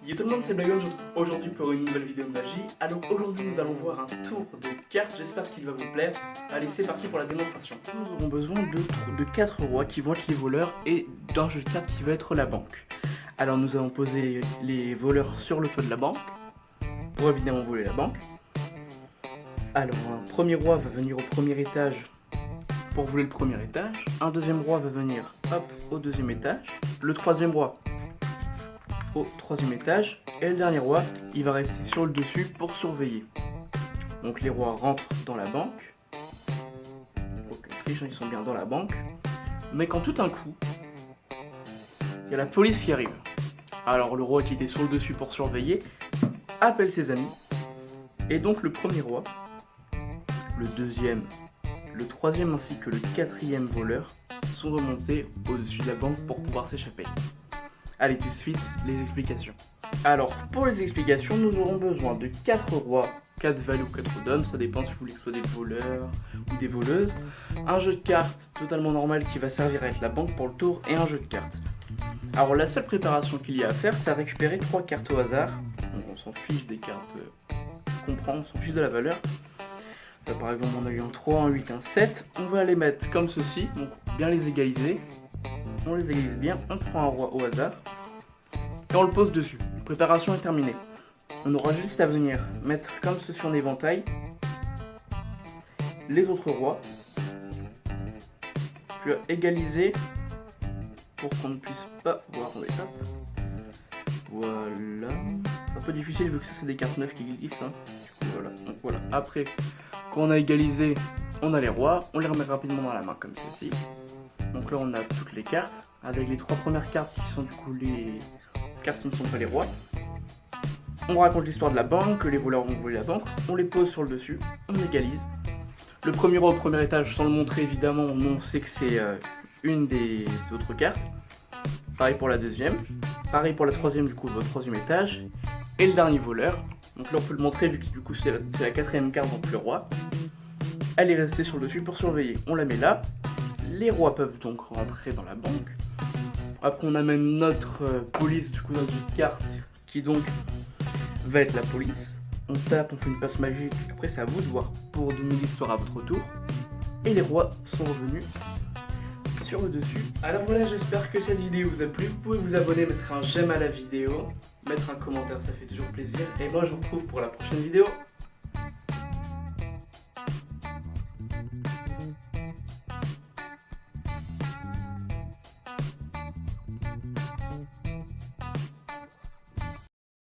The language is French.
Yo tout le monde, c'est Blagon, je vous retrouve aujourd'hui pour une nouvelle vidéo de magie. Alors aujourd'hui nous allons voir un tour de cartes, j'espère qu'il va vous plaire. Allez, c'est parti pour la démonstration. Nous aurons besoin de 4 rois qui vont être les voleurs et d'un jeu de cartes qui va être la banque. Alors nous allons poser les voleurs sur le toit de la banque pour évidemment voler la banque. Alors un premier roi va venir au premier étage pour voler le premier étage. Un deuxième roi va venir hop au deuxième étage. Le troisième roi au troisième étage, et le dernier roi il va rester sur le dessus pour surveiller. Donc les rois rentrent dans la banque. Aucune triche, ils sont bien dans la banque. Mais quand tout d'un coup il y a la police qui arrive. Alors le roi qui était sur le dessus pour surveiller appelle ses amis, et donc le premier roi, le deuxième, le troisième ainsi que le quatrième voleur sont remontés au-dessus de la banque pour pouvoir s'échapper. Allez, tout de suite, les explications. Alors, pour les explications, nous aurons besoin de 4 rois, 4 valets ou 4 dames, ça dépend si vous voulez que ce soit des voleurs ou des voleuses. Un jeu de cartes totalement normal qui va servir à être la banque pour le tour, et un jeu de cartes. Alors, la seule préparation qu'il y a à faire, c'est à récupérer 3 cartes au hasard. Donc, on s'en fiche des cartes qu'on prend, on s'en fiche de la valeur. Là, par exemple, on a eu un 3, un 8, un 7. On va les mettre comme ceci, donc bien les égaliser. On les égalise bien, on prend un roi au hasard et on le pose dessus. La préparation est terminée. On aura juste à venir mettre comme ceci en éventail les autres rois, puis égaliser pour qu'on ne puisse pas voir. Voilà. C'est un peu difficile vu que c'est des cartes neuves qui glissent. Hein. Voilà. Donc voilà. Après, quand on a égalisé, on a les rois, on les remet rapidement dans la main comme ceci. Donc là on a toutes les cartes, avec les 3 premières cartes qui sont du coup les cartes qui ne sont pas les rois. On raconte l'histoire de la banque, que les voleurs vont voler la banque, on les pose sur le dessus, on égalise. Le premier roi au premier étage, sans le montrer évidemment, on sait que c'est une des autres cartes. Pareil pour la deuxième, pareil pour la troisième du coup au troisième étage. Et le dernier voleur, donc là on peut le montrer vu que du coup c'est la quatrième carte, donc le roi. Elle est restée sur le dessus pour surveiller, on la met là. Les rois peuvent donc rentrer dans la banque. Après on amène notre police, du coup notre jeu de cartes, qui donc va être la police. On tape, on fait une passe magique, après c'est à vous de voir pour donner l'histoire à votre tour. Et les rois sont revenus sur le dessus. Alors voilà, j'espère que cette vidéo vous a plu. Vous pouvez vous abonner, mettre un j'aime à la vidéo, mettre un commentaire, ça fait toujours plaisir. Et moi je vous retrouve pour la prochaine vidéo.